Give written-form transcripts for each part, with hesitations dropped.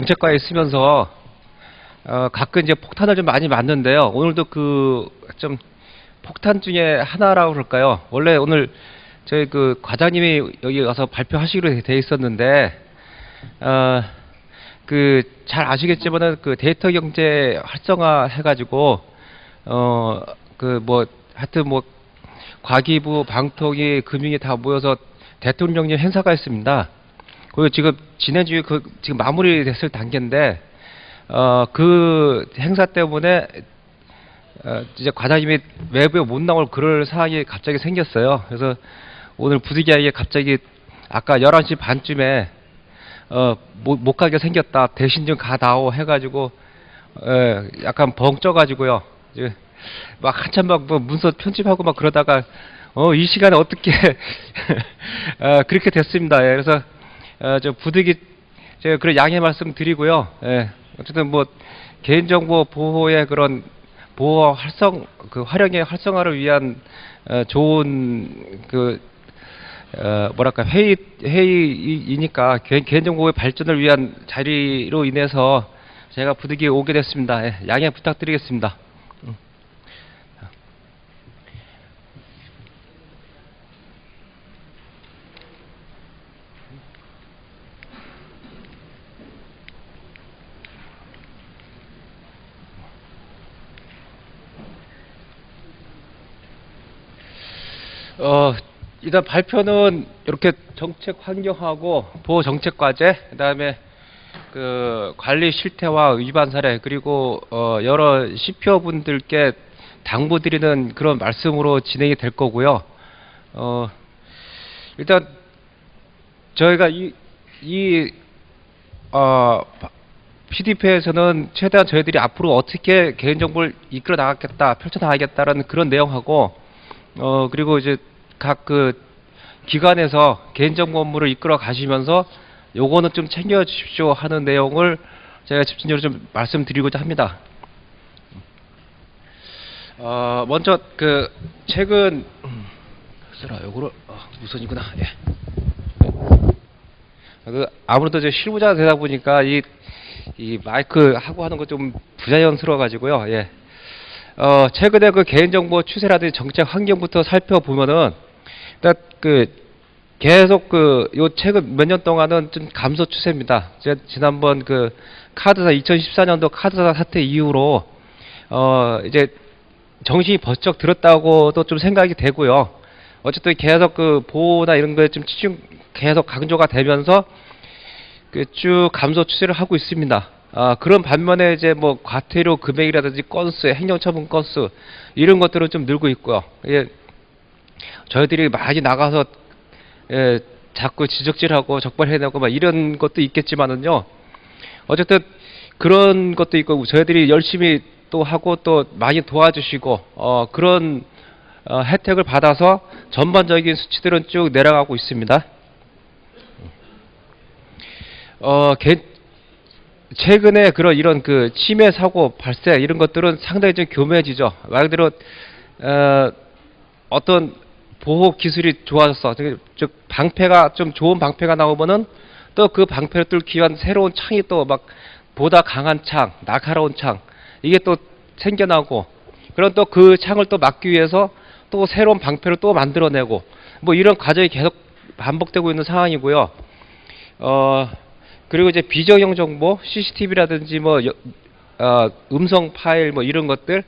정책과에 있으면서 가끔 이제 폭탄을 좀 많이 맞는데요. 오늘도 그 좀 폭탄 중에 하나라고 그럴까요? 원래 오늘 저희 그 과장님이 여기 가서 발표하시기로 돼 있었는데 그 잘 아시겠지만은 그 데이터 경제 활성화 해가지고 그 뭐 하여튼 뭐 과기부, 방통위, 금융위 다 모여서 대통령령 행사가 있습니다. 그리고 지금 지난주에 그 지금 마무리됐을 단계인데 그 행사 때문에 이제 과장님이 외부에 못 나올 그럴 상황이 갑자기 생겼어요. 그래서 오늘 부득이하게 갑자기 아까 11시 반쯤에 못 가게 생겼다. 대신 좀 가다오 해가지고 약간 벙 쪄가지고요. 막 한참 막뭐 문서 편집하고 막 그러다가 이 시간에 어떻게 그렇게 됐습니다. 예, 그래서 저 부득이 제가 그런 양해 말씀 드리고요. 예, 어쨌든 뭐 개인정보 보호의 그런 보호 그 활용의 활성화를 위한 좋은 그 뭐랄까 회의이니까 개인정보의 발전을 위한 자리로 인해서 제가 부득이 오게 됐습니다. 예, 양해 부탁드리겠습니다. 일단 발표는 이렇게 정책 환경하고 보호 정책 과제, 그다음에 그 관리 실태와 위반 사례, 그리고 여러 CPO 분들께 당부드리는 그런 말씀으로 진행이 될 거고요. 일단 저희가 PDP에서는 최대한 저희들이 앞으로 어떻게 개인정보를 이끌어 나가겠다, 펼쳐 나가겠다라는 그런 내용하고 그리고 이제 각 그 기관에서 개인정보 업무를 이끌어 가시면서 요거는 좀 챙겨 주십시오 하는 내용을 제가 집중적으로 좀 말씀드리고자 합니다. 먼저 그 최근 요거를 우선이구나. 예. 그 아무래도 저 실무자가 되다 보니까 이 마이크 하고 하는 거 좀 부자연스러워 가지고요. 예. 최근에 그 개인정보 추세라든지 정책 환경부터 살펴보면은, 일단 계속 요 최근 몇 년 동안은 좀 감소 추세입니다. 제가 지난번 그 카드사 2014년도 카드사 사태 이후로, 이제 정신이 번쩍 들었다고도 좀 생각이 되고요. 어쨌든 계속 그 보호나 이런 거에 좀 계속 강조가 되면서 쭉 감소 추세를 하고 있습니다. 그런 반면에 이제 뭐 과태료 금액이라든지 건수, 행정처분 건수 이런 것들은 좀 늘고 있고요. 예, 저희들이 많이 나가서 자꾸 지적질하고 적발해내고 막 이런 것도 있겠지만은요. 어쨌든 그런 것도 있고 저희들이 열심히 또 하고 또 많이 도와주시고 그런 혜택을 받아서 전반적인 수치들은 쭉 내려가고 있습니다. 최근에 이런 그 침해 사고 발생 이런 것들은 상당히 좀 교묘해지죠. 말 그대로 어떤 보호 기술이 좋아졌어. 즉 방패가 좀 좋은 방패가 나오면은 또 그 방패를 뚫기 위한 새로운 창이 또 막 보다 강한 창, 날카로운 창 이게 또 생겨나고, 그런 또 그 창을 또 막기 위해서 또 새로운 방패를 또 만들어내고 뭐 이런 과정이 계속 반복되고 있는 상황이고요. 그리고 이제 비정형 정보, CCTV라든지 뭐 음성 파일 뭐 이런 것들,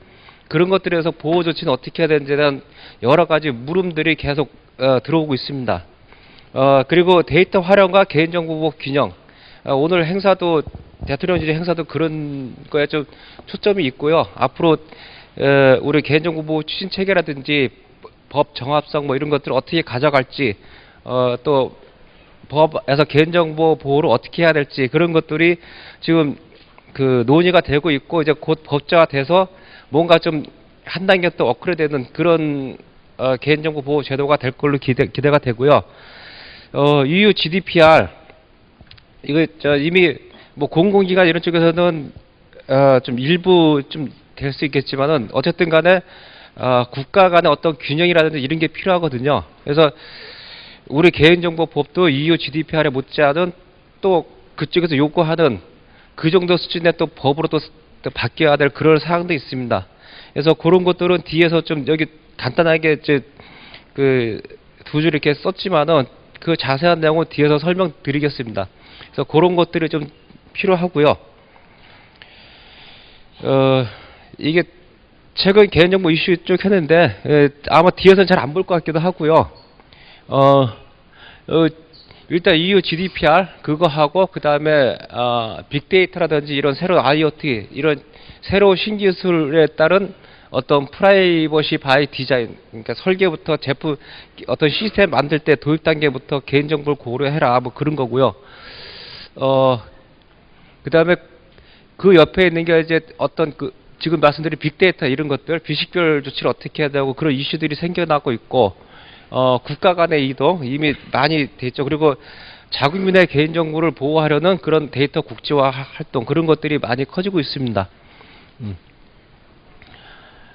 그런 것들에서 보호 조치는 어떻게 해야 되는지에 대한 여러 가지 물음들이 계속 들어오고 있습니다. 그리고 데이터 활용과 개인정보 보호 균형. 오늘 행사도 대통령실 행사도 그런 거에 좀 초점이 있고요. 앞으로 우리 개인정보 보호 추진 체계라든지 법 정합성 뭐 이런 것들을 어떻게 가져갈지, 또 법에서 개인정보 보호를 어떻게 해야 될지 그런 것들이 지금 그 논의가 되고 있고, 이제 곧 법제화 돼서 뭔가 좀 한 단계 또 업그레이드되는 그런 개인정보 보호 제도가 될 걸로 기대가 되고요. EU GDPR 이거 이미 뭐 공공기관 이런 쪽에서는 좀 일부 좀 될 수 있겠지만은 어쨌든 간에 국가 간의 어떤 균형이라든지 이런 게 필요하거든요. 그래서 우리 개인정보법도 EU GDPR에 못지않은 또 그쪽에서 요구하는 그 정도 수준의 또 법으로 또 바뀌어야 될 그런 사항도 있습니다. 그래서 그런 것들은 뒤에서 좀 여기 간단하게 이제 그 두 줄 이렇게 썼지만은 그 자세한 내용은 뒤에서 설명드리겠습니다. 그래서 그런 것들이 좀 필요하고요. 이게 최근 개인정보 이슈 쭉 했는데 아마 뒤에서는 잘 안 볼 것 같기도 하고요. 일단 EU GDPR 그거 하고 그 다음에 빅데이터라든지 이런 새로운 IoT 이런 새로운 신기술에 따른 어떤 프라이버시 바이 디자인, 그러니까 설계부터 제품 어떤 시스템 만들 때 도입 단계부터 개인정보를 고려해라 뭐 그런 거고요. 그 다음에 그 옆에 있는 게 이제 어떤 그 지금 말씀드린 빅데이터 이런 것들 비식별 조치를 어떻게 해야 되고 그런 이슈들이 생겨나고 있고 국가 간의 이동 이미 많이 됐죠. 그리고 자국민의 개인정보를 보호하려는 그런 데이터 국제화 활동 그런 것들이 많이 커지고 있습니다.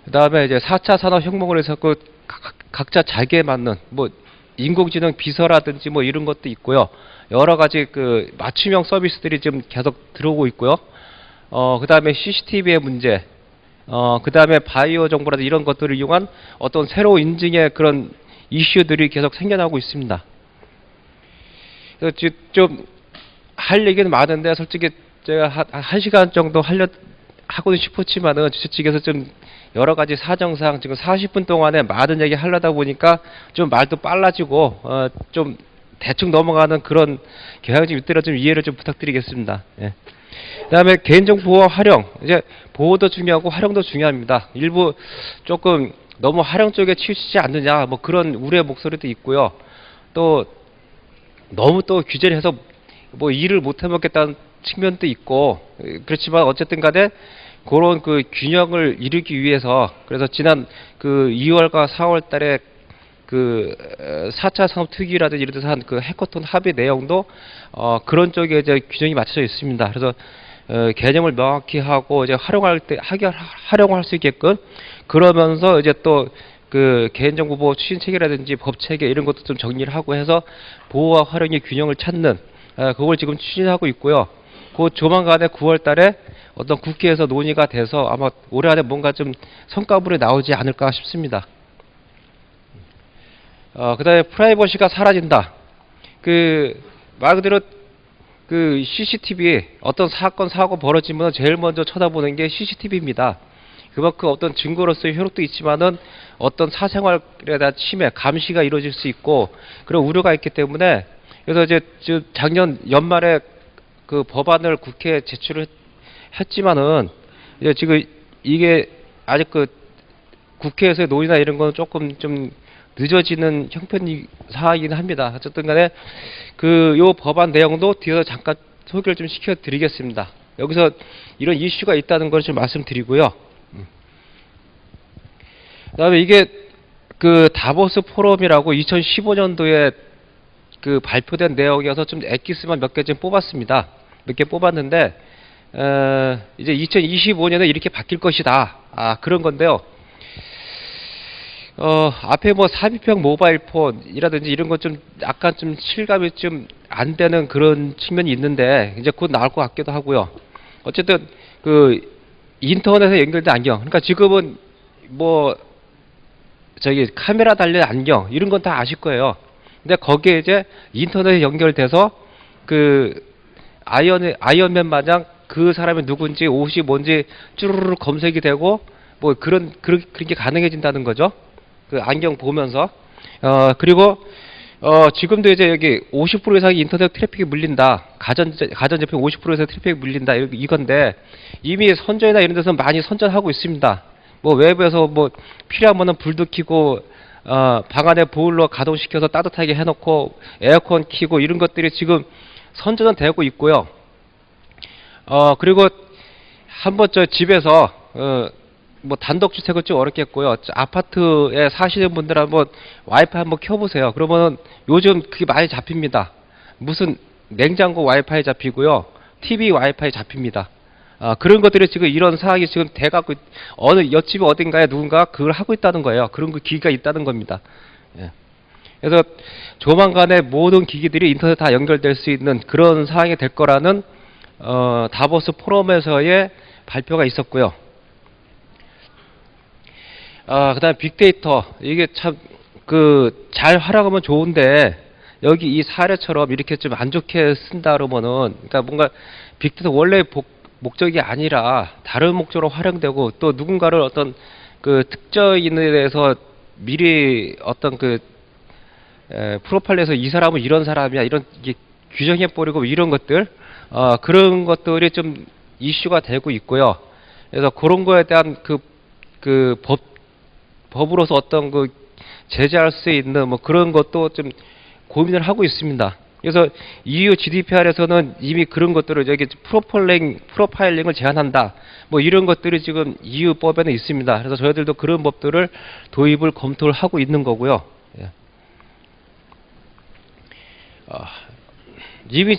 그 다음에 이제 4차 산업혁명을 해서 그 각자 자기에 맞는 뭐 인공지능 비서라든지 뭐 이런 것도 있고요. 여러 가지 그 맞춤형 서비스들이 지금 계속 들어오고 있고요. 그 다음에 CCTV의 문제, 그 다음에 바이오 정보라든지 이런 것들을 이용한 어떤 새로운 인증의 그런 이슈들이 계속 생겨나고 있습니다. 그래서 좀 할 얘기는 많은데 솔직히 제가 한 시간 정도 하고는 싶었지만은 주최 측에서 좀 여러 가지 사정상 지금 40분 동안에 많은 얘기 하려다 보니까 좀 말도 빨라지고 좀 대충 넘어가는 그런 경향이 좀 있더라 좀 이해를 좀 부탁드리겠습니다. 예. 그다음에 개인정보 보호 활용 이제 보호도 중요하고 활용도 중요합니다. 일부 조금 너무 활용 쪽에 치우치지 않느냐 뭐 그런 우려의 목소리도 있고요. 또 너무 또 규제를 해서 뭐 일을 못 해먹겠다는 측면도 있고 그렇지만 어쨌든 간에 그런 그 균형을 이루기 위해서 그래서 지난 그 2월과 4월 달에 그 4차 산업특위라든지 이런 데서 한 그 해커톤 합의 내용도 그런 쪽에 이제 균형이 맞춰져 있습니다. 그래서 개념을 명확히 하고 이제 활용할 수 있게끔 그러면서 이제 또 그 개인정보 보호 추진 체계라든지 법 체계 이런 것도 좀 정리를 하고 해서 보호와 활용의 균형을 찾는 그걸 지금 추진하고 있고요. 그 조만간에 9월 달에 어떤 국회에서 논의가 돼서 아마 올해 안에 뭔가 좀 성과물이 나오지 않을까 싶습니다. 그 다음에 프라이버시가 사라진다. 말 그대로 그 CCTV 어떤 사건, 사고 벌어지면 제일 먼저 쳐다보는 게 CCTV입니다. 그만큼 어떤 증거로서의 효력도 있지만은 어떤 사생활에 대한 침해, 감시가 이루어질 수 있고 그런 우려가 있기 때문에 그래서 이제 작년 연말에 그 법안을 국회에 제출을 했지만은 이제 지금 이게 아직 그 국회에서의 논의나 이런 거는 조금 좀 늦어지는 형편 사항이긴 합니다. 어쨌든 간에 요 법안 내용도 뒤에서 잠깐 소개를 좀 시켜드리겠습니다. 여기서 이런 이슈가 있다는 걸 좀 말씀드리고요. 그 다음에 이게 그 다보스 포럼이라고 2015년도에 그 발표된 내용이어서 좀 엑기스만 몇 개 좀 뽑았습니다. 몇 개 뽑았는데, 이제 2025년에 이렇게 바뀔 것이다. 그런 건데요. 앞에 뭐 삽입형 모바일 폰이라든지 이런 것 좀 약간 좀 실감이 좀 안 되는 그런 측면이 있는데, 이제 곧 나올 것 같기도 하고요. 어쨌든 그 인터넷에 연결된 안경. 그러니까 지금은 뭐 카메라 달린 안경 이런 건 다 아실 거예요. 근데 거기에 이제 인터넷에 연결돼서 그 아이언맨 마냥 그 사람이 누군지 옷이 뭔지 쭈르르 검색이 되고 뭐 그런 게 가능해진다는 거죠. 그 안경 보면서 그리고 지금도 이제 여기 50% 이상의 인터넷 트래픽이 물린다. 가전제품 50% 이상 트래픽이 물린다. 이건데 이미 선전이나 이런 데서 많이 선전하고 있습니다. 뭐 외부에서 뭐 필요하면은 불도 켜고 방 안에 보일러 가동시켜서 따뜻하게 해놓고 에어컨 켜고 이런 것들이 지금 선전은 되고 있고요. 그리고 한번 집에서 뭐 단독주택은 좀 어렵겠고요. 아파트에 사시는 분들 한번 와이파이 한번 켜보세요. 그러면 요즘 그게 많이 잡힙니다. 무슨 냉장고 와이파이 잡히고요. TV 와이파이 잡힙니다. 그런 것들이 지금 이런 상황이 지금 돼갖고 어느 옆집 어딘가에 누군가 그걸 하고 있다는 거예요. 그런 기기가 있다는 겁니다. 예. 그래서 조만간에 모든 기기들이 인터넷 다 연결될 수 있는 그런 상황이 될 거라는 다보스 포럼에서의 발표가 있었고요. 그다음에 빅데이터 이게 참 잘 활용하면 좋은데 여기 이 사례처럼 이렇게 좀 안 좋게 쓴다 그러면은 그러니까 뭔가 빅데이터 원래 목적이 아니라 다른 목적으로 활용되고 또 누군가를 어떤 그 특정인에 대해서 미리 어떤 프로파일에서 이 사람은 이런 사람이야 이런 이게 규정해 버리고 이런 것들 그런 것들이 좀 이슈가 되고 있고요. 그래서 그런 거에 대한 법으로서 어떤 제재할 수 있는 뭐 그런 것도 좀 고민을 하고 있습니다. 그래서 EU GDPR에서는 이미 그런 것들을 여기 프로파일링을 제한한다. 뭐 이런 것들이 지금 EU법에는 있습니다. 그래서 저희들도 그런 법들을 도입을 검토를 하고 있는 거고요. 예. 이미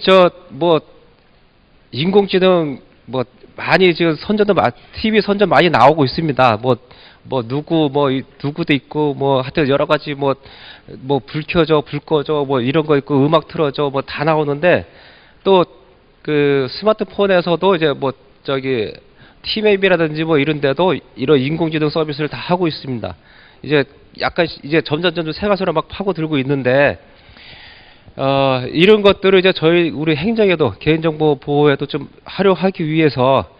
인공지능 많이 지금 TV 선전 많이 나오고 있습니다. 누구도 있고 하여튼 여러 가지 불 켜줘 불 꺼줘 이런 거 있고 음악 틀어줘 다 나오는데 또 스마트폰에서도 이제 티맵이라든지 이런 데도 이런 인공지능 서비스를 다 하고 있습니다. 이제 약간 이제 점점 세가수로 막 파고들고 있는데 이런 것들을 이제 우리 행정에도 개인정보 보호에도 좀 활용하기 위해서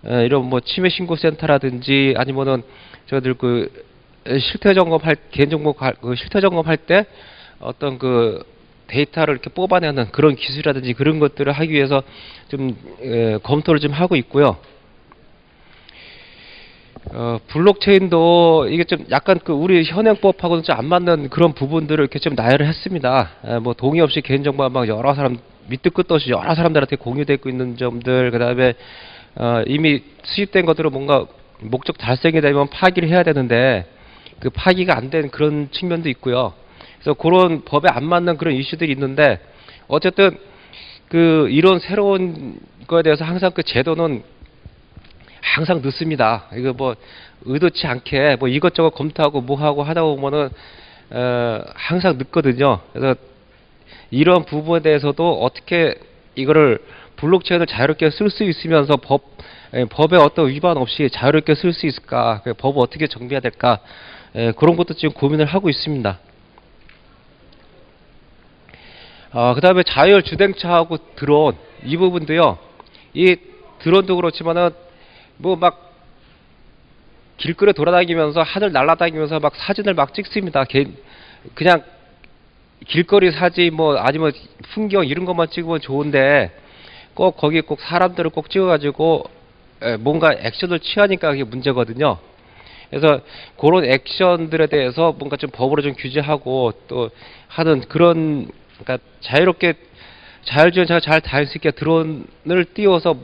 이런 침해 신고 센터라든지 아니면은 저희들 실태 점검할 개인정보 실태 점검할 때 어떤 데이터를 이렇게 뽑아내는 그런 기술이라든지 그런 것들을 하기 위해서 좀 검토를 좀 하고 있고요. 블록체인도 이게 좀 약간 우리 현행법하고는 좀 안 맞는 그런 부분들을 이렇게 좀 나열을 했습니다. 동의 없이 개인정보가 막 여러 사람 밑도 끝도 없이 여러 사람들한테 공유되고 있는 점들, 그 다음에 이미 수집된 것들을 뭔가 목적 달성이 되면 파기를 해야 되는데 그 파기가 안 된 그런 측면도 있고요. 그래서 그런 법에 안 맞는 그런 이슈들이 있는데 어쨌든 이런 새로운 거에 대해서 항상 제도는 항상 늦습니다. 이거 의도치 않게 이것저것 검토하고 뭐하고 하다 보면은 항상 늦거든요. 그래서 이런 부분에 대해서도 어떻게 이거를 블록체인을 자유롭게 쓸 수 있으면서 법에 어떤 위반 없이 자유롭게 쓸 수 있을까? 법을 어떻게 정비해야 될까? 그런 것도 지금 고민을 하고 있습니다. 그 다음에 자율 주행차하고 드론 이 부분도요. 이 드론도 그렇지만은 길거리에 돌아다니면서 하늘 날아다니면서 사진을 찍습니다. 그냥 길거리 사진 아니면 풍경 이런 것만 찍으면 좋은데 거기 꼭 사람들을 꼭 찍어가지고 뭔가 액션을 취하니까 그게 문제거든요. 그래서 그런 액션들에 대해서 뭔가 좀 법으로 좀 규제하고 또 하는 그런 그러니까 자유롭게 자율주행차가 잘 다닐 수 있게 드론을 띄워서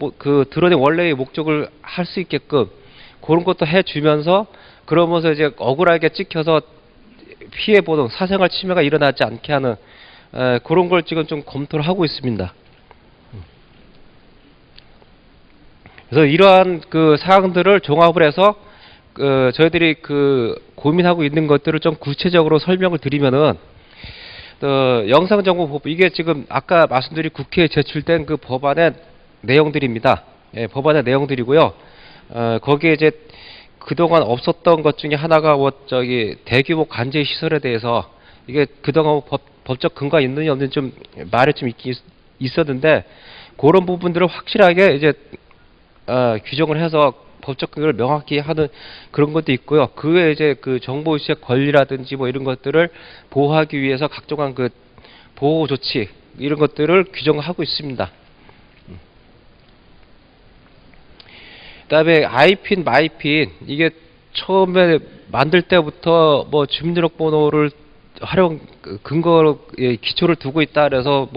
드론의 원래의 목적을 할 수 있게끔 그런 것도 해주면서 그러면서 이제 억울하게 찍혀서 피해보는 사생활 침해가 일어나지 않게 하는 그런 걸 지금 좀 검토를 하고 있습니다. 그래서 이러한 사항들을 종합을 해서 저희들이 고민하고 있는 것들을 좀 구체적으로 설명을 드리면은 영상정보법 이게 지금 아까 말씀드린 국회에 제출된 법안의 내용들입니다. 예, 법안의 내용들이고요. 거기에 이제 그동안 없었던 것 중에 하나가 대규모 관제 시설에 대해서 이게 그동안 법적 근거가 있느냐 없는지 좀 말이 좀 있었는데 그런 부분들을 확실하게 이제 규정을 해서 법적 근거를 명확히 하는 그런 것도 있고요. 그 외에 이제 정보유출의 권리라든지 이런 것들을 보호하기 위해서 각종한 보호 조치 이런 것들을 규정하고 있습니다. 그다음에 아이핀, 마이핀 이게 처음에 만들 때부터 주민등록번호를 활용 근거로 기초를 두고 있다 그래서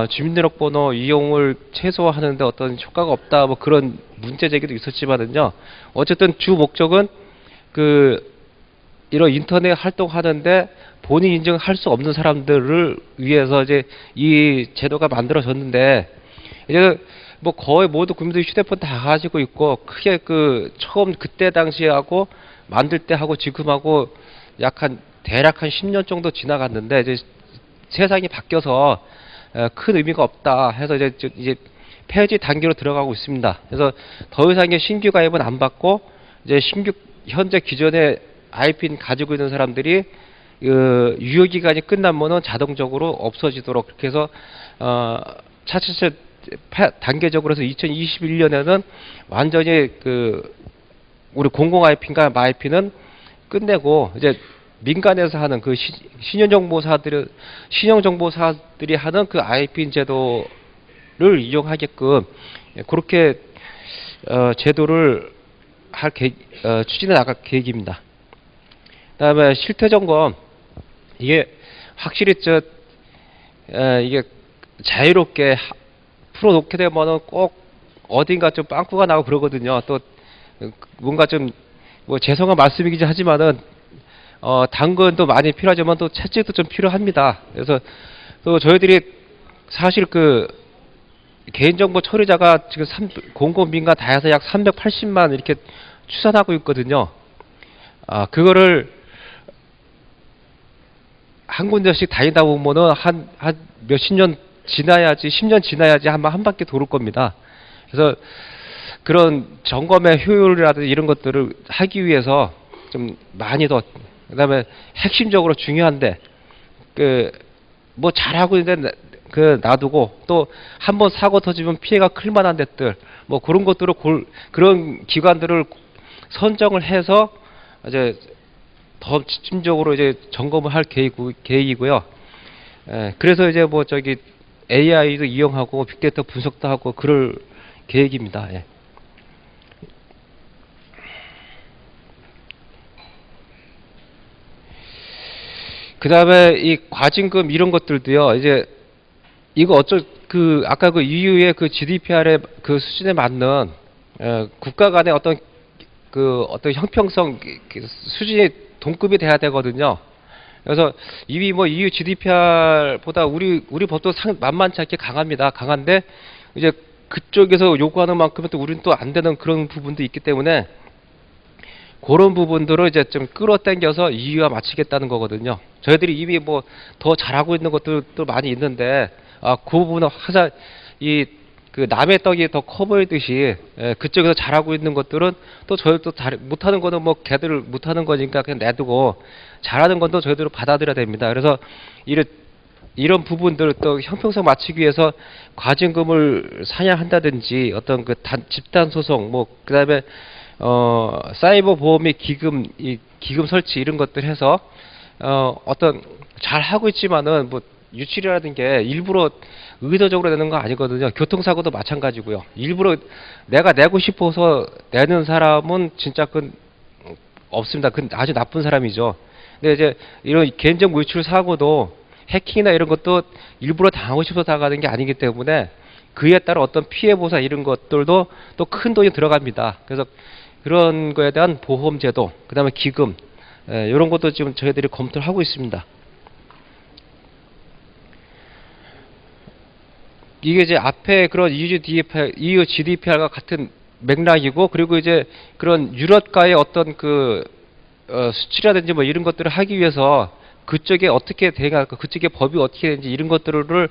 주민등록번호 이용을 최소화하는데 어떤 효과가 없다 그런 문제 제기도 있었지만은요. 어쨌든 주 목적은 이런 인터넷 활동하는데 본인 인증할 수 없는 사람들을 위해서 이제 이 제도가 만들어졌는데 이제 거의 모두 국민들이 휴대폰 다 가지고 있고 크게 처음 그때 당시하고 만들 때 하고 지금하고 대략 한 10년 정도 지나갔는데 이제 세상이 바뀌어서 큰 의미가 없다 해서 이제 폐지 단계로 들어가고 있습니다. 그래서 더 이상의 신규 가입은 안 받고 이제 현재 기존의 IPN 가지고 있는 사람들이 유효 기간이 끝나면은 자동적으로 없어지도록 그렇게 해서 차차차 단계적으로 해서 2021년에는 완전히 우리 공공 IP인가 마이피는 끝내고 이제 민간에서 하는 그 신용정보사들이 하는 그 IPN 제도를 이용하게끔 그렇게 제도를 추진해 나갈 계획입니다. 그다음에 실태 점검 이게 확실히 이게 자유롭게 풀어놓게 되면은 꼭 어딘가 좀 빵꾸가 나고 그러거든요. 또 뭔가 좀 뭐 죄송한 말씀이긴 하지만은 당근도 많이 필요하지만 또 채찍도 좀 필요합니다. 그래서 또 저희들이 사실 개인정보 처리자가 지금 공공 민간 다 해서 약 380만 이렇게 추산하고 있거든요. 그거를 한 군데씩 다니다 보면은 한 몇십 년 지나야지, 10년 지나야지 한 바퀴 도를 겁니다. 그래서 그런 점검의 효율이라든지 이런 것들을 하기 위해서 좀 많이 더, 그 다음에 핵심적으로 중요한데, 뭐 잘하고 있는데, 놔두고, 또 한 번 사고 터지면 피해가 클 만한 데들, 뭐 그런 것들을 그런 기관들을 선정을 해서, 이제 더 집중적으로 이제 점검을 할 계획이고요. 그래서 이제 뭐 AI도 이용하고 빅데이터 분석도 하고 그럴 계획입니다. 예. 그 다음에 이 과징금 이런 것들도요, 이제 이거 아까 EU의 GDPR의 수준에 맞는, 국가 간의 어떤 형평성 수준이 동급이 돼야 되거든요. 그래서 이미 뭐 EU GDPR보다 우리 법도 만만치 않게 강합니다. 강한데, 이제 그쪽에서 요구하는 만큼은 또 우리는 또 안 되는 그런 부분도 있기 때문에, 그런 부분들을 이제 좀 끌어당겨서 EU와 맞추겠다는 거거든요. 저희들이 이미 뭐 더 잘하고 있는 것들도 많이 있는데, 그 부분은 항상 남의 떡이 더 커 보이듯이, 그쪽에서 잘하고 있는 것들은 또 저희도 못하는 거는 뭐 걔들 못하는 거니까 그냥 내두고, 잘하는 건 또 저희들로 받아들여야 됩니다. 그래서 이런 부분들을 또 형평성 맞추기 위해서 과징금을 상향한다든지 어떤 집단 소송, 뭐 그다음에 사이버 보험 및 기금 설치 이런 것들 해서 어떤 잘 하고 있지만은 뭐 유출이라는 게 일부러 의도적으로 내는 거 아니거든요. 교통사고도 마찬가지고요. 일부러 내가 내고 싶어서 내는 사람은 진짜 없습니다. 아주 나쁜 사람이죠. 근데 이제 이런 개인정보 유출 사고도 해킹이나 이런 것도 일부러 당하고 싶어서 당하는 게 아니기 때문에 그에 따른 어떤 피해 보상 이런 것들도 또 큰 돈이 들어갑니다. 그래서 그런 거에 대한 보험 제도, 그다음에 기금, 이런 것도 지금 저희들이 검토를 하고 있습니다. 이게 이제 앞에 그런 EU GDPR과 같은 맥락이고, 그리고 이제 그런 유럽과의 어떤 수치라든지 뭐 이런 것들을 하기 위해서 그쪽에 어떻게 대응할까, 그쪽의 법이 어떻게 되는지 이런 것들을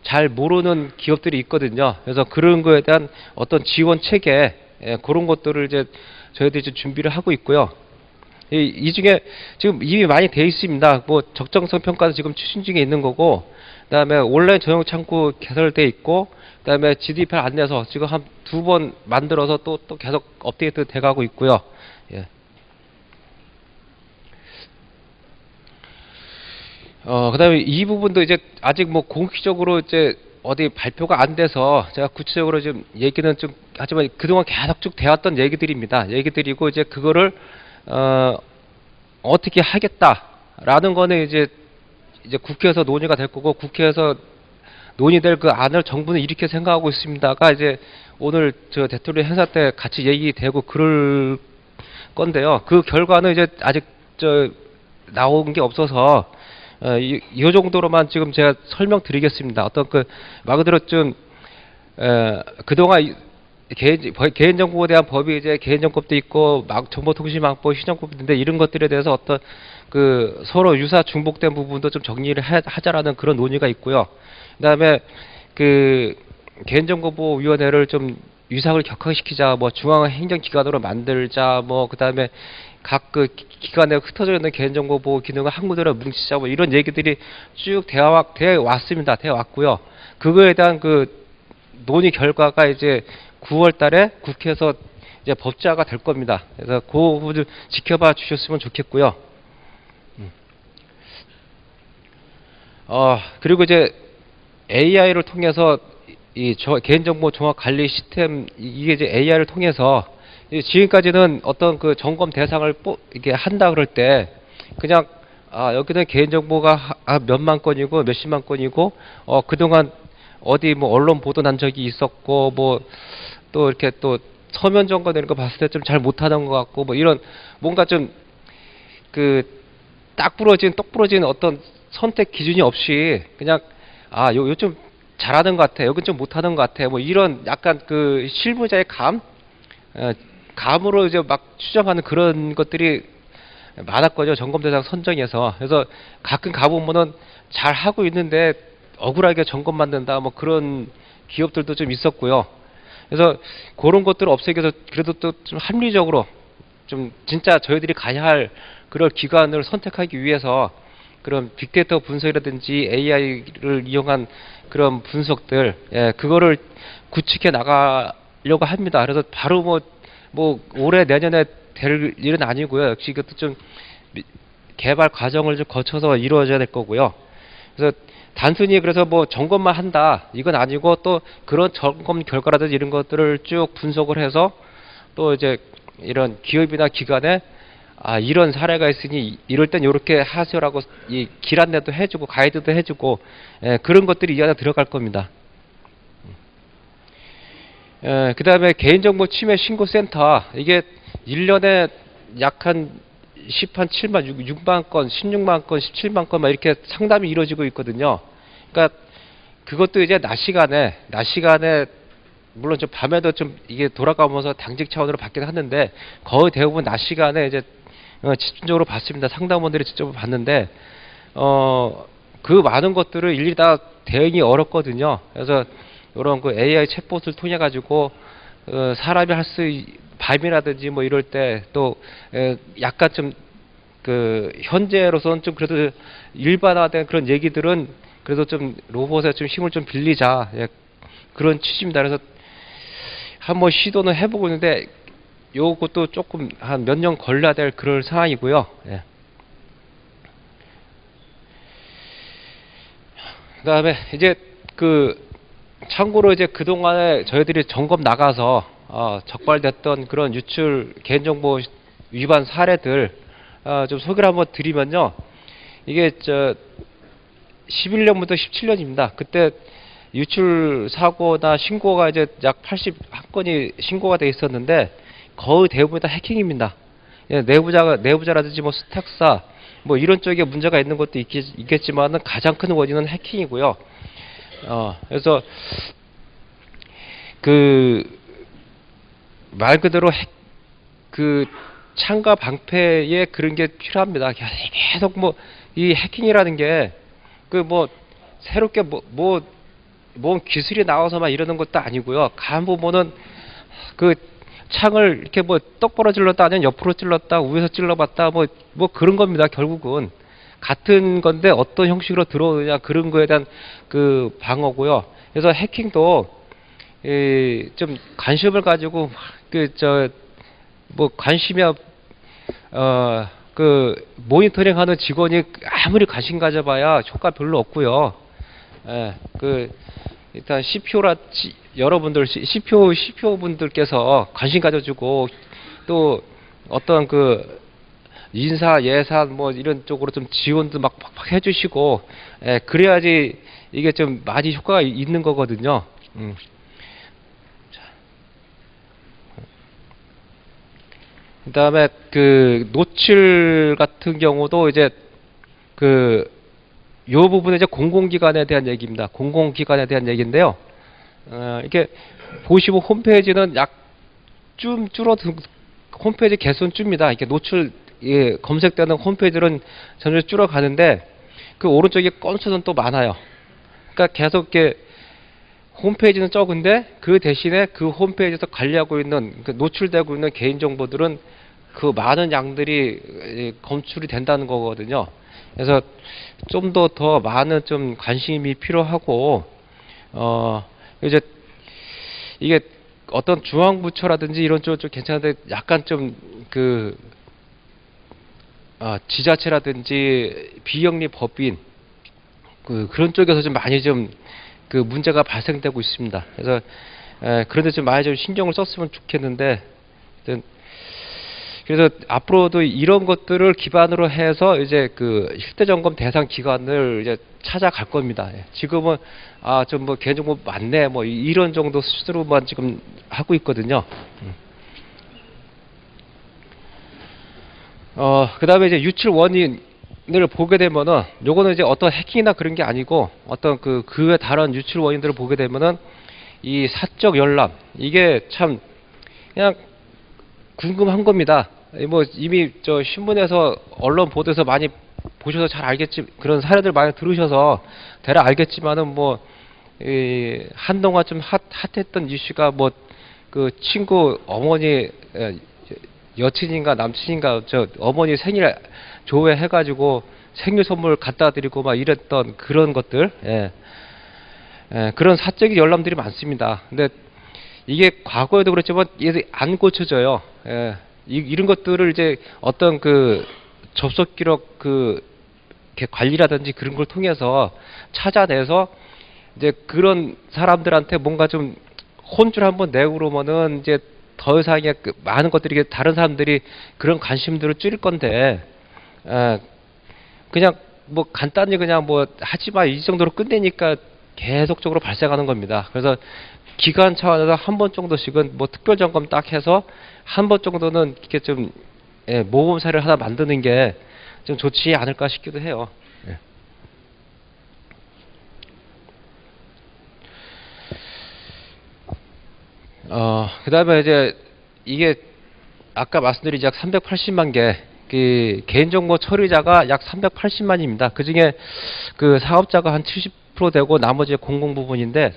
잘 모르는 기업들이 있거든요. 그래서 그런 거에 대한 어떤 지원 체계, 그런 것들을 이제 저희들이 이제 준비를 하고 있고요. 이 중에 지금 이미 많이 돼 있습니다. 뭐 적정성 평가도 지금 추진 중에 있는 거고, 그다음에 온라인 전용 창구 개설돼 있고, 그다음에 GDPR 안내서 지금 한 2번 만들어서 또 계속 업데이트 돼가고 있고요. 예. 그다음에 이 부분도 이제 아직 뭐 공식적으로 이제 어디 발표가 안 돼서 제가 구체적으로 좀 얘기는 좀 하지만 그동안 계속 쭉 되었던 얘기들입니다. 얘기들이고 이제 그거를 어떻게 하겠다라는 거는 이제 국회에서 논의가 될 거고, 국회에서 논의될 그 안을 정부는 이렇게 생각하고 있습니다가 이제 오늘 저 대통령 행사 때 같이 얘기되고 그럴 건데요. 그 결과는 이제 아직 나온 게 없어서 이 정도로만 지금 제가 설명드리겠습니다. 어떤 말 그대로 좀 그동안 개인정보에 대한 법이 이제 개인정보법도 있고 정보통신망법, 신용법도 있는데 이런 것들에 대해서 어떤 서로 유사 중복된 부분도 좀 정리를 하자라는 그런 논의가 있고요. 그다음에 개인정보보호위원회를 좀 위상을 격화시키자, 뭐 중앙행정기관으로 만들자, 뭐 그다음에 각 그 기관에 흩어져 있는 개인정보보호 기능을 한 군데로 뭉치자, 뭐 이런 얘기들이 쭉 되어 왔습니다. 되어 왔고요. 그거에 대한 그 논의 결과가 이제 9월 달에 국회에서 이제 법제화가 될 겁니다. 그래서 그 부분 좀 지켜봐 주셨으면 좋겠고요. 그리고 이제 AI를 통해서 이 개인정보 종합 관리 시스템, 이게 이제 AI를 통해서 지금까지는 어떤 그 점검 대상을 이게 한다 그럴 때 그냥 여기는 개인정보가 몇만 건이고 몇십만 건이고 그동안 어디 뭐 언론 보도 난 적이 있었고 뭐 또 이렇게 또 서면 점검되는 거 봤을 때 좀 잘 못하는 것 같고 뭐 이런 뭔가 좀 그 딱 부러진 똑 부러진 어떤 선택 기준이 없이 그냥 요 좀 잘하는 것 같아, 여긴 좀 못하는 것 같아, 뭐 이런 약간 그 실무자의 감으로 이제 막 추정하는 그런 것들이 많았거든요. 점검 대상 선정에서. 그래서 가끔 가보면은 잘 하고 있는데 억울하게 점검 받는다, 뭐 그런 기업들도 좀 있었고요. 그래서 그런 것들을 없애기 위해서 그래도 또 좀 합리적으로 좀 진짜 저희들이 가야 할 그런 기관을 선택하기 위해서 그런 빅데이터 분석이라든지 AI를 이용한 그런 분석들, 그거를 구축해 나가려고 합니다. 그래서 바로 뭐 올해 내년에 될 일은 아니고요. 역시 이것도 좀 개발 과정을 좀 거쳐서 이루어져야 될 거고요. 그래서 단순히 그래서 뭐 점검만 한다 이건 아니고 또 그런 점검 결과라든지 이런 것들을 쭉 분석을 해서 또 이제 이런 기업이나 기관에 이런 사례가 있으니 이럴 땐 이렇게 하세요라고 이 길 안내도 해주고 가이드도 해주고 그런 것들이 이 안에 들어갈 겁니다. 그 다음에 개인정보 침해 신고센터, 이게 1년에 약 한 7만, 6만 건, 16만 건, 17만 건 막 이렇게 상담이 이루어지고 있거든요. 그러니까 그것도 이제 낮 시간에 물론 좀 밤에도 좀 이게 돌아가면서 당직 차원으로 받긴 하는데 거의 대부분 낮 시간에 이제 집중적으로 받습니다. 상담원들이 직접 봤는데 그 많은 것들을 일일이 다 대응이 어렵거든요. 그래서 이런 그 AI 챗봇을 통해 가지고 사람이 할 수 밤이라든지 뭐 이럴 때 또 약간 좀 그 현재로서는 좀 그래도 일반화된 그런 얘기들은 그래도 좀 로봇에 좀 힘을 좀 빌리자, 그런 취지입니다. 그래서 한번 시도는 해보고 있는데 요것도 조금 한 몇 년 걸려야 될 그런 상황이고요. 그다음에 이제 참고로 이제 그동안에 저희들이 점검 나가서 적발됐던 그런 유출 개인정보 위반 사례들 좀 소개를 한번 드리면요. 이게 11년부터 17년입니다. 그때 유출 사고나 신고가 이제 약 81건이 신고가 돼 있었는데 거의 대부분 다 해킹입니다. 내부자라든지 뭐 스탁사 뭐 이런 쪽에 문제가 있는 것도 있겠지만은 가장 큰 원인은 해킹이고요. 그래서 말 그대로 창과 방패에 그런 게 필요합니다. 계속 이 해킹이라는 게 새롭게 뭔 기술이 나와서만 이러는 것도 아니고요. 보면은 창을 이렇게 똑바로 찔렀다 아니면 옆으로 찔렀다 위에서 찔러봤다 뭐 그런 겁니다. 결국은 같은 건데 어떤 형식으로 들어오느냐 그런 거에 대한 방어고요. 그래서 해킹도 좀 관심을 가지고 관심이야 모니터링하는 직원이 아무리 관심 가져봐야 효과 별로 없고요. 일단 여러분들 CPO 분들께서 관심 가져주고 또 어떤 인사 예산 뭐 이런 쪽으로 좀 지원도 막 팍팍 해주시고 그래야지 이게 좀 많이 효과가 있는 거거든요. 그다음에 노출 같은 경우도 이제 요 부분은 이제 공공기관에 대한 얘기입니다. 공공기관에 대한 얘기인데요. 이렇게 보시고 홈페이지는 좀 줄어든 홈페이지 개수는 줍니다. 이렇게 노출 검색되는 홈페이지는 점점 줄어가는데 오른쪽에 건수는 또 많아요. 그러니까 계속 이렇게 홈페이지는 적은데 그 대신에 그 홈페이지에서 관리하고 있는 그 노출되고 있는 개인 정보들은 그 많은 양들이 검출이 된다는 거거든요. 그래서 좀 더 많은 좀 관심이 필요하고 이제 이게 어떤 중앙부처라든지 이런 쪽 좀 괜찮은데 약간 좀 그 지자체라든지 비영리 법인 그런 쪽에서 좀 많이 좀 그 문제가 발생되고 있습니다. 그래서 그런데 좀 많이 좀 신경을 썼으면 좋겠는데 그래서 앞으로도 이런 것들을 기반으로 해서 이제 그 실태 점검 대상 기관을 이제 찾아갈 겁니다. 지금은 좀 뭐 개인정보 많네 뭐 이런 정도 수준으로만 지금 하고 있거든요. 그다음에 이제 유출 원인을 보게 되면은 요거는 이제 어떤 해킹이나 그런 게 아니고 어떤 그에 다른 유출 원인들을 보게 되면은 이 사적 열람 이게 참 그냥 궁금한 겁니다. 뭐 이미 저 신문에서 언론 보도에서 많이 보셔서 잘 알겠지 그런 사례들 많이 들으셔서 대략 알겠지만은 뭐 한동안 좀 핫했던 이슈가 뭐 그 친구 어머니 여친인가 남친인가 저 어머니 생일 조회해가지고 생일 선물 갖다 드리고 막 이랬던 그런 것들 그런 사적인 열람들이 많습니다. 근데 이게 과거에도 그랬지만 이게 안 고쳐져요. 이런 것들을 이제 어떤 그 접속 기록 관리라든지 그런 걸 통해서 찾아내서 이제 그런 사람들한테 뭔가 좀 혼쭐 한번 내고 그러면은 이제 더 이상의 많은 것들이 다른 사람들이 그런 관심들을 줄일 건데 그냥 뭐 간단히 그냥 뭐 하지마 이 정도로 끝내니까 계속적으로 발생하는 겁니다. 그래서 기관 차원에서 한 번 정도씩은 뭐 특별 점검 딱 해서 한 번 정도는 이렇게 좀 모범사를 하나 만드는 게 좀 좋지 않을까 싶기도 해요. 그 다음에 이제 이게 아까 말씀드린 약 380만 개, 그 개인정보 처리자가 약 380만입니다. 그 중에 그 사업자가 한 70% 되고 나머지 공공 부분인데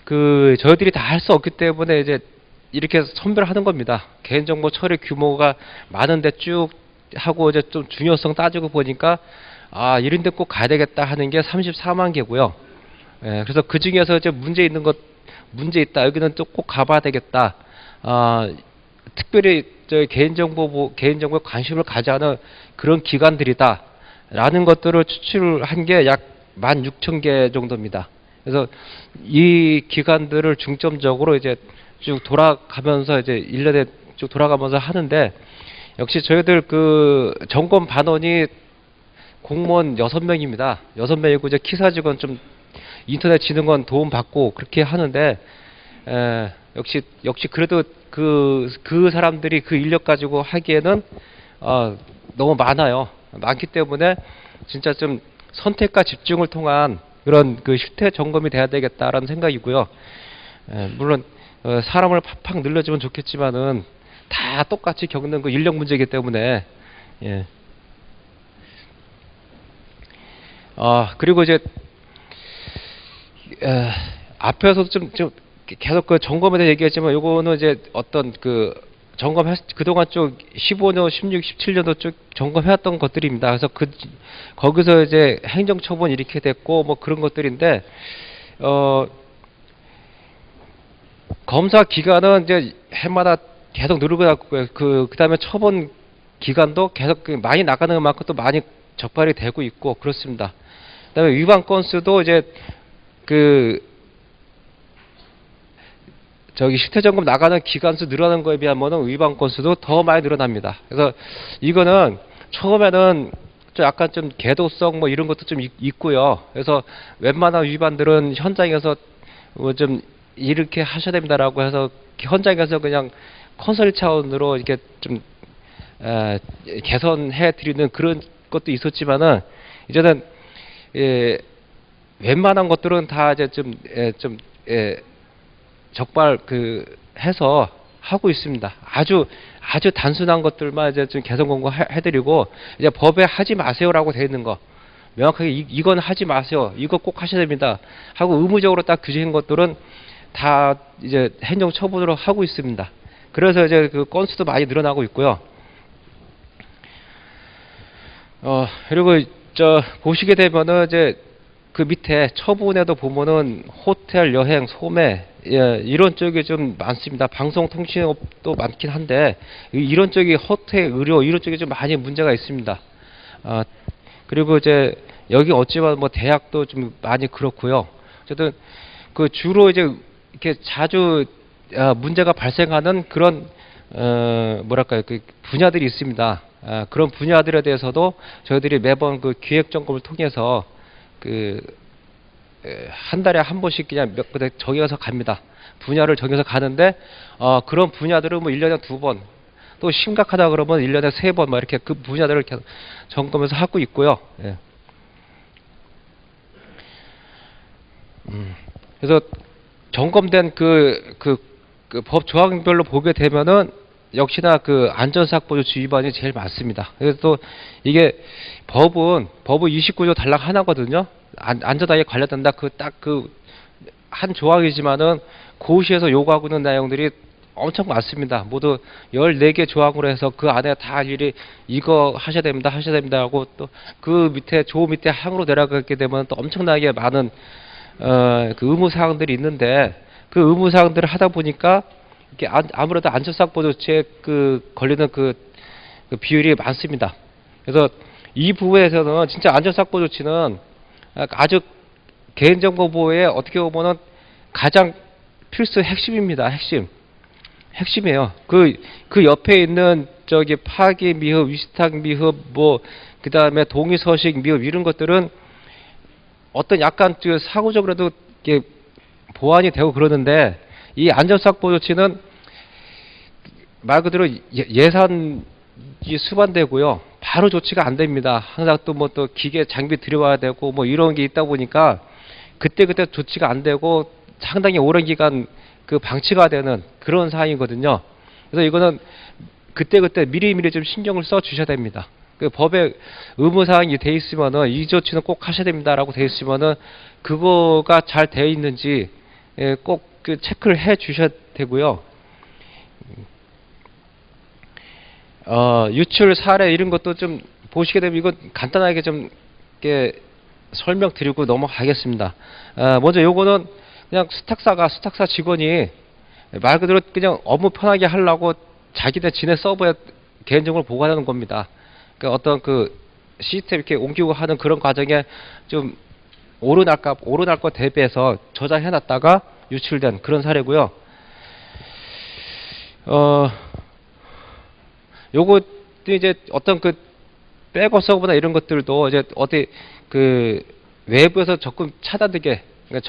그 저희들이 다 할 수 없기 때문에 이제 이렇게 선별하는 겁니다. 개인정보 처리 규모가 많은데 쭉 하고 이제 좀 중요성 따지고 보니까 이런 데 꼭 가야 되겠다 하는 게 34만 개고요. 그래서 그 중에서 이제 문제 있다. 여기는 또 꼭 가봐야 되겠다. 특별히 저희 개인정보에 관심을 가지는 그런 기관들이다. 라는 것들을 추출한 게 약 16,000개 정도입니다. 그래서 이 기관들을 중점적으로 이제 쭉 돌아가면서 이제 1년에 쭉 돌아가면서 하는데 역시 저희들 그 점검 반원이 공무원 6명입니다. 6명이고 이제 키사 직원 좀 인터넷 지능원 도움 받고 그렇게 하는데 역시 그래도 그 사람들이 그 인력 가지고 하기에는 너무 많기 때문에 진짜 좀 선택과 집중을 통한 그런 그 실태 점검이 돼야 되겠다라는 생각이고요. 물론 사람을 팍팍 늘려주면 좋겠지만은 다 똑같이 겪는 그 인력 문제이기 때문에 그리고 이제 앞에서도 좀 계속 그 점검에 대해 얘기했지만 요거는 이제 어떤 그 그동안 쭉 15년, 16, 17년도 쭉 점검해왔던 것들입니다. 그래서 거기서 이제 행정처분 이렇게 됐고 뭐 그런 것들인데 검사 기간은 이제 해마다 계속 누르고 있고요. 그 다음에 처분 기간도 계속 많이 나가는 만큼 또 많이 적발이 되고 있고 그렇습니다. 그다음에 위반 건수도 이제 실태 점검 나가는 기간수 늘어나는 거에 비하면 위반 건수도 더 많이 늘어납니다. 그래서 이거는 처음에는 좀 약간 좀 계도성 뭐 이런 것도 좀 있고요. 그래서 웬만한 위반들은 현장에서 뭐 좀 이렇게 하셔야 됩니다라고 해서 현장에서 그냥 컨설팅 차원으로 이렇게 좀 개선해 드리는 그런 것도 있었지만은 이제는 웬만한 것들은 다 이제 적발 해서 하고 있습니다. 아주 단순한 것들만 이제 좀 개선 공고 해드리고 이제 법에 하지 마세요라고 돼 있는 거 명확하게 이건 하지 마세요. 이거 꼭 하셔야 됩니다. 하고 의무적으로 딱 규정한 것들은 다 이제 행정 처분으로 하고 있습니다. 그래서 이제 그 건수도 많이 늘어나고 있고요. 그리고 보시게 되면은 이제 그 밑에 처분에도 보면은 호텔, 여행, 소매, 예, 이런 쪽이 좀 많습니다. 방송통신업도 많긴 한데 이런 쪽이 호텔, 의료 이런 쪽이 좀 많이 문제가 있습니다. 그리고 이제 여기 어찌만 뭐 대학도 좀 많이 그렇고요. 어쨌든 그 주로 이제 이렇게 자주 문제가 발생하는 그런 뭐랄까요, 그 분야들이 있습니다. 그런 분야들에 대해서도 저희들이 매번 그 기획 점검을 통해서 그 한 달에 한 번씩 그냥 몇 군데 정해서 갑니다. 분야를 정해서 가는데 그런 분야들은 뭐 1년에 2번, 또 심각하다 그러면 1년에 3번 막 이렇게 그 분야들을 계속 점검해서 하고 있고요. 예. 그래서 점검된 그 법 조항별로 보게 되면은 역시나 그 안전사고조치 위반이 제일 많습니다. 그래서 또 이게 법은 29조 단락 하나거든요. 안전하게 관련된다. 그 딱 그 한 조항이지만은 고시에서 요구하고 있는 내용들이 엄청 많습니다. 모두 14개 조항으로 해서 그 안에 다 일일이 이거 하셔야 됩니다 하고 또 그 밑에 조 밑에 항으로 내려가게 되면 또 엄청나게 많은 그 의무사항들이 있는데 그 의무사항들을 하다 보니까 이게 아무래도 안전사고 조치에 그 걸리는 그 비율이 많습니다. 그래서 이 부분에서는 진짜 안전사고 조치는 아주 개인정보 보호에 어떻게 보면은 가장 필수 핵심입니다. 핵심이에요. 그 옆에 있는 저기 파기 미흡, 위탁 미흡, 뭐 그 다음에 동의 서식 미흡 이런 것들은 어떤 약간 사고적으로도 이게 보완이 되고 그러는데 이 안전사고 조치는 말 그대로 예산이 수반되고요. 바로 조치가 안 됩니다. 항상 또 뭐 또 기계 장비 들여와야 되고 뭐 이런 게 있다 보니까 그때 조치가 안 되고 상당히 오랜 기간 그 방치가 되는 그런 사항이거든요. 그래서 이거는 그때 미리미리 좀 신경을 써 주셔야 됩니다. 그 법에 의무사항이 돼 있으면은 이 조치는 꼭 하셔야 됩니다라고 돼 있으면은 그거가 잘 되어 있는지 꼭 그 체크를 해 주셔야 되고요. 유출 사례 이런 것도 좀 보시게 되면 이거 간단하게 좀 이렇게 설명드리고 넘어가겠습니다. 먼저 요거는 그냥 스탁사 직원이 말 그대로 그냥 업무 편하게 하려고 자기네 지네 서버에 개인정보를 보관하는 겁니다. 그러니까 어떤 그 시스템 이렇게 옮기고 하는 그런 과정에 좀 오르날 것 대비해서 저장해놨다가 유출된 그런 사례고요. 요것도 이제 어떤 그 백업 서버나 이런 것들도 이제 어디 그 외부에서 접근 차단되게, 그러니까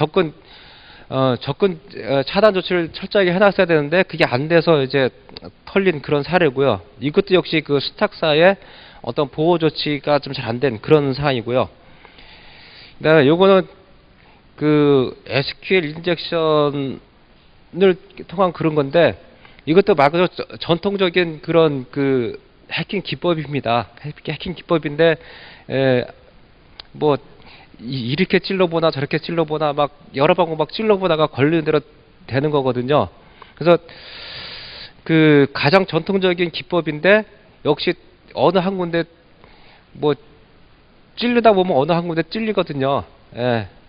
접근 차단 조치를 철저하게 해놨어야 되는데 그게 안 돼서 이제 털린 그런 사례고요. 이것도 역시 그 수탁사의 어떤 보호 조치가 좀 잘 안 된 그런 사항이고요. 그다음에 요거는 그 SQL 인젝션을 통한 그런 건데 이것도 말 그대로 전통적인 그런 그 해킹 기법입니다. 해킹 기법인데 뭐 이렇게 찔러보나 저렇게 찔러보나 막 여러 방법 막 찔러보다가 걸리는 대로 되는 거거든요. 그래서 그 가장 전통적인 기법인데 역시 어느 한 군데 뭐 찔르다 보면 어느 한 군데 찔리거든요.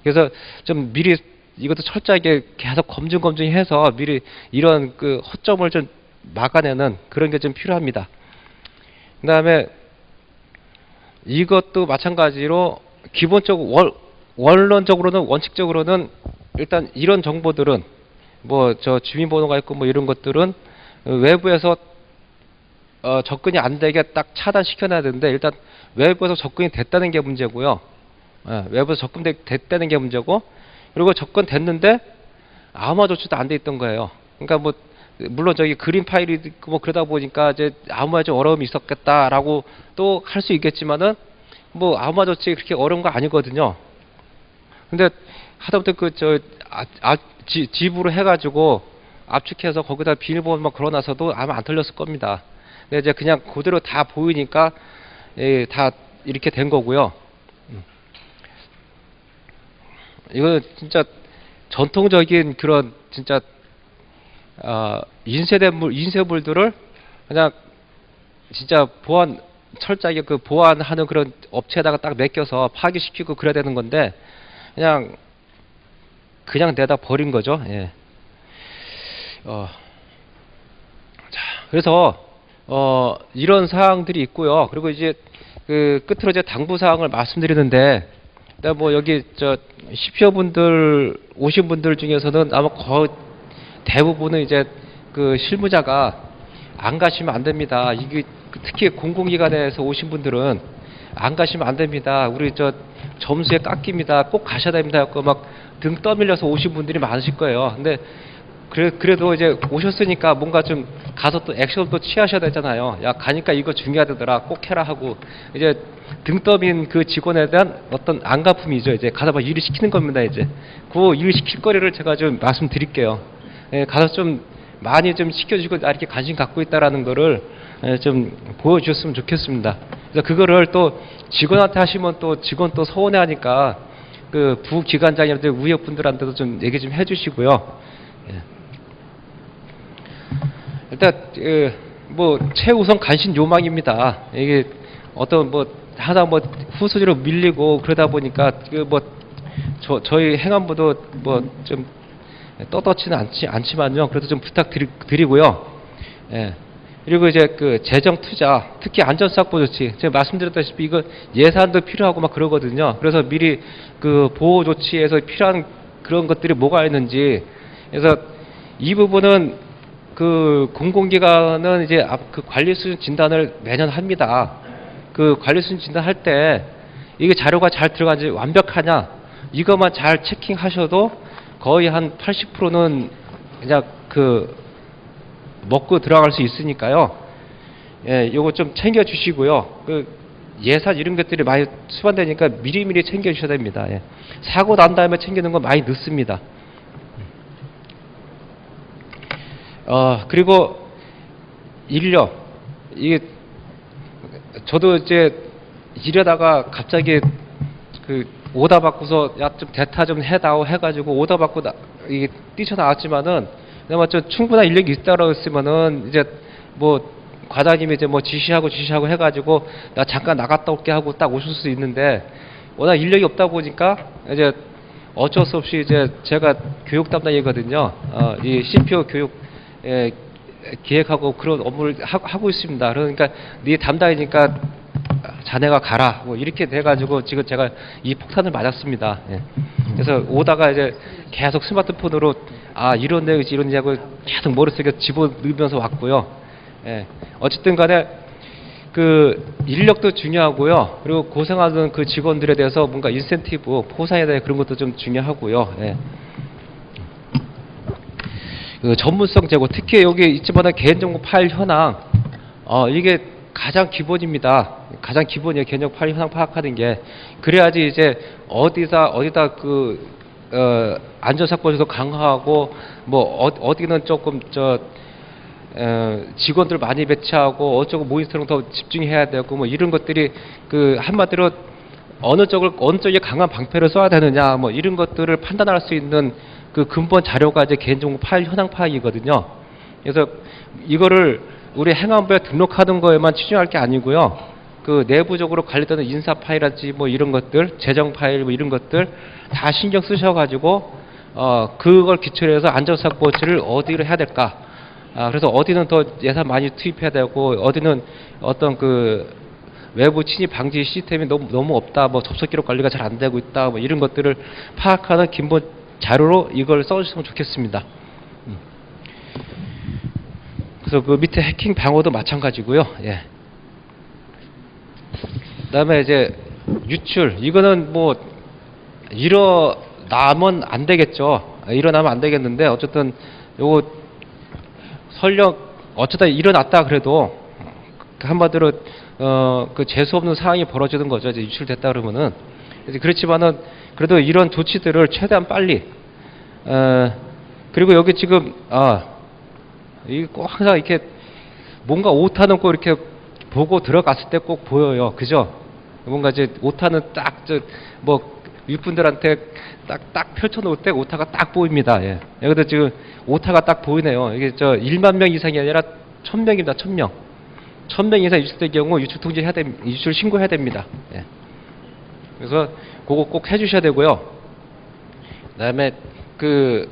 그래서 좀 미리 이것도 철저하게 계속 검증해서 미리 이런 그 허점을 좀 막아내는 그런 게 좀 필요합니다. 그 다음에 이것도 마찬가지로 기본적으로 원칙적으로는 일단 이런 정보들은 뭐 저 주민번호가 있고 뭐 이런 것들은 외부에서 접근이 안 되게 딱 차단시켜놔야 되는데 일단 외부에서 접근이 됐다는 게 문제고요. 외부에서 접근됐다는 게 문제고, 그리고 접근됐는데 아무 조치도 안 돼 있던 거예요. 그러니까 뭐 물론 저기 그림 파일이 있고 뭐 그러다 보니까 이제 암호화 좀 어려움이 있었겠다라고 또 할 수 있겠지만은 뭐 암호화 조치 그렇게 어려운 거 아니거든요. 근데 하다못해 집으로 해가지고 압축해서 거기다 비밀번호만 걸어놔서도 아마 안 털렸을 겁니다. 근데 이제 그냥 그대로 다 보이니까 다 이렇게 된 거고요. 이거 진짜 전통적인 그런 진짜 인쇄물들을 그냥 진짜 철저하게 그 보안하는 그런 업체에다가 딱 맡겨서 파기시키고 그래야 되는 건데 그냥 내다 버린 거죠. 예. 자, 그래서 이런 사항들이 있고요. 그리고 이제 그 끝으로 이제 당부 사항을 말씀드리는데, 일단 뭐 여기 CPO 분들 오신 분들 중에서는 아마 거의 대부분은 이제 그 실무자가 안 가시면 안 됩니다. 이게 특히 공공기관에서 오신 분들은 안 가시면 안 됩니다. 우리 점수에 깎입니다. 꼭 가셔야 됩니다. 하고 막 등 떠밀려서 오신 분들이 많으실 거예요. 근데 그래도 이제 오셨으니까 뭔가 좀 가서 또 액션을 또 취하셔야 되잖아요. 야, 가니까 이거 중요하더라. 꼭 해라 하고 이제 등 떠민 그 직원에 대한 어떤 안갚음이죠. 이제 가서 막 일을 시키는 겁니다. 이제 그 일 시킬 거리를 제가 좀 말씀드릴게요. 예, 가서 좀 많이 좀 시켜주고 이렇게 관심 갖고 있다라는 거를 좀 보여주셨으면 좋겠습니다. 그래서 그거를 또 직원한테 하시면 또 직원 또 서운해하니까 그 부기관장님들 우역분들한테도 좀 얘기 좀 해주시고요. 예. 일단 뭐 최우선 관심 요망입니다. 이게 어떤 뭐 하나 뭐 후순위로 밀리고 그러다 보니까 저희 행안부도 뭐 좀 떳떳지는 않지만요. 그래도 좀 부탁드리고요. 예. 그리고 이제 그 재정 투자, 특히 안전사고 조치, 제가 말씀드렸다시피 이거 예산도 필요하고 막 그러거든요. 그래서 미리 그 보호 조치에서 필요한 그런 것들이 뭐가 있는지, 그래서 이 부분은 그 공공기관은 이제 그 관리 수준 진단을 매년 합니다. 그 관리 수준 진단할 때 이게 자료가 잘 들어가는지 완벽하냐, 이것만 잘 체킹하셔도 거의 한 80%는 그냥 먹고 들어갈 수 있으니까요. 예, 요거 좀 챙겨 주시고요. 그 예산 이런 것들이 많이 수반되니까 미리미리 챙겨 주셔야 됩니다. 예. 사고 난 다음에 챙기는 건 많이 늦습니다. 그리고 인력, 이게 저도 이제 이러다가 갑자기 오다 받고서 야 좀 대타 좀 해다오 해가지고 오다 받고 이게 뛰쳐나왔지만은 그나마 좀 충분한 인력이 있다고 했으면은 이제 뭐 과장님이 이제 뭐 지시하고 해가지고 나 잠깐 나갔다 올게 하고 딱 오실 수 있는데, 워낙 인력이 없다 보니까 이제 어쩔 수 없이 이제 제가 교육 담당이거든요. 이 CPO 교육 기획하고 그런 업무를 하고 있습니다. 그러니까 네 담당이니까 자네가 가라 뭐 이렇게 돼가지고 지금 제가 이 폭탄을 맞았습니다. 예. 그래서 오다가 이제 계속 스마트폰으로 이런 내용이지 이런 내용을 계속 머릿속에 집어넣으면서 왔고요. 예. 어쨌든 간에 그 인력도 중요하고요. 그리고 고생하는 그 직원들에 대해서 뭔가 인센티브, 포상에 대해 그런 것도 좀 중요하고요. 예. 그 전문성 제고, 특히 여기 있지만 개인정보 파일 현황, 이게 가장 기본입니다. 가장 기본이에요. 개인정보 파일 현황 파악하는 게. 그래야지 이제 어디다 안전사건에서 강화하고 뭐 어디는 조금 직원들 많이 배치하고 어쩌고 모니터링 더 집중해야 되고 뭐 이런 것들이 한마디로 어느 쪽에 강한 방패를 써야 되느냐 뭐 이런 것들을 판단할 수 있는 그 근본 자료가 이제 개인정보 파일 현황 파악이거든요. 그래서 이거를 우리 행안부에 등록하는 거에만 치중할 게 아니고요. 그 내부적으로 관리되는 인사 파일이라든지 뭐 이런 것들, 재정 파일 뭐 이런 것들 다 신경 쓰셔가지고 그걸 기초로 해서 안전사고 조치를 어디로 해야 될까? 그래서 어디는 더 예산 많이 투입해야 되고 어디는 어떤 외부 침입 방지 시스템이 너무 없다, 뭐 접속 기록 관리가 잘 안 되고 있다, 뭐 이런 것들을 파악하는 기본 자료로 이걸 써주시면 좋겠습니다. 그래서 그 밑에 해킹 방어도 마찬가지고요. 예. 그다음에 이제 유출, 이거는 뭐 일어나면 안 되겠죠. 일어나면 안 되겠는데 어쨌든 요거 설령 어쩌다 일어났다 그래도 한마디로 그 재수 없는 상황이 벌어지는 거죠. 이제 유출됐다 그러면은. 그렇지만은 그래도 이런 조치들을 최대한 빨리 그리고 여기 지금 이게 꼭 항상 이렇게 뭔가 오타는 꼭 이렇게 보고 들어갔을 때 꼭 보여요. 그죠? 뭔가 이제 오타는 딱 뭐 윗분들한테 딱 펼쳐놓을 때 오타가 딱 보입니다. 예. 여기도 지금 오타가 딱 보이네요. 이게 1만 명 이상이 아니라 1000명입니다. 1000명. 1000명 이상 유출될 경우 유출 통지해야 유출 신고해야 됩니다. 예. 그래서 그거 꼭 해주셔야 되고요. 그다음에 그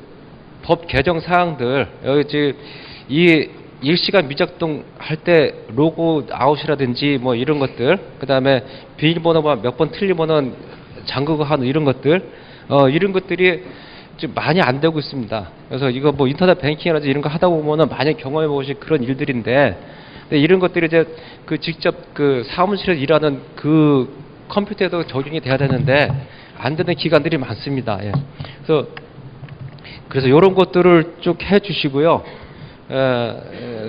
법 개정 사항들 여기 지금 이 일시간 미작동 할 때 로고 아웃이라든지 뭐 이런 것들, 그다음에 비밀번호만 몇 번 틀리면은 잠그고 이런 것들, 이런 것들이 좀 많이 안 되고 있습니다. 그래서 이거 뭐 인터넷 뱅킹이라든지 이런 거 하다 보면은 많이 경험해 보신 그런 일들인데, 근데 이런 것들이 이제 그 직접 그 사무실에서 일하는 그 컴퓨터에도 적용이 돼야 되는데 안 되는 기관들이 많습니다. 예. 그래서 이런 것들을 쭉 해주시고요.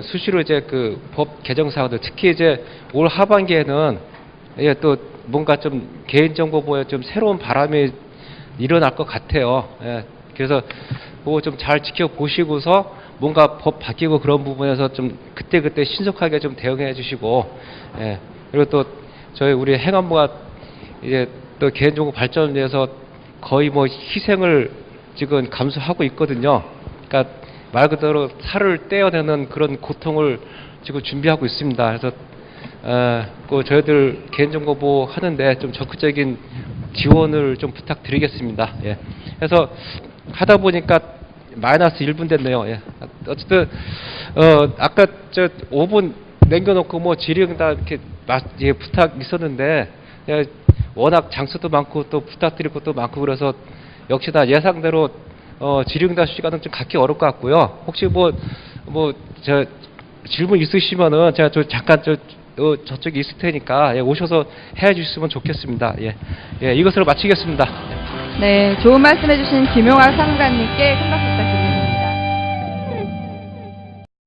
수시로 이제 그 법 개정 사항들, 특히 이제 올 하반기에는 또 뭔가 좀 개인정보보호에 좀 새로운 바람이 일어날 것 같아요. 예. 그래서 그거 좀 잘 지켜보시고서 뭔가 법 바뀌고 그런 부분에서 좀 그때그때 신속하게 좀 대응해 주시고, 예. 그리고 또 저희 우리 행안부가 이제 또 개인정보 발전을 위해서 거의 뭐 희생을 지금 감수하고 있거든요. 그러니까 말 그대로 살을 떼어내는 그런 고통을 지금 준비하고 있습니다. 그래서 그 저희들 개인정보 보호 하는데 좀 적극적인 지원을 좀 부탁드리겠습니다. 예. 그래서 하다 보니까 마이너스 1분 됐네요. 예. 어쨌든 아까 5분 남겨놓고 뭐 질의응답 이렇게 예, 부탁 있었는데, 예, 워낙 장수도 많고 또 부탁드릴 것도 많고 그래서 역시나 예상대로 질의응답 시간은 좀 갖기 어려울 것 같고요. 혹시 저 질문 있으시면은 제가 잠깐 저쪽에 있을 테니까, 예, 오셔서 해 주셨으면 좋겠습니다. 예. 예, 이것으로 마치겠습니다. 네, 좋은 말씀 해주신 김용학 상무관님께 큰 박수 부탁드립니다.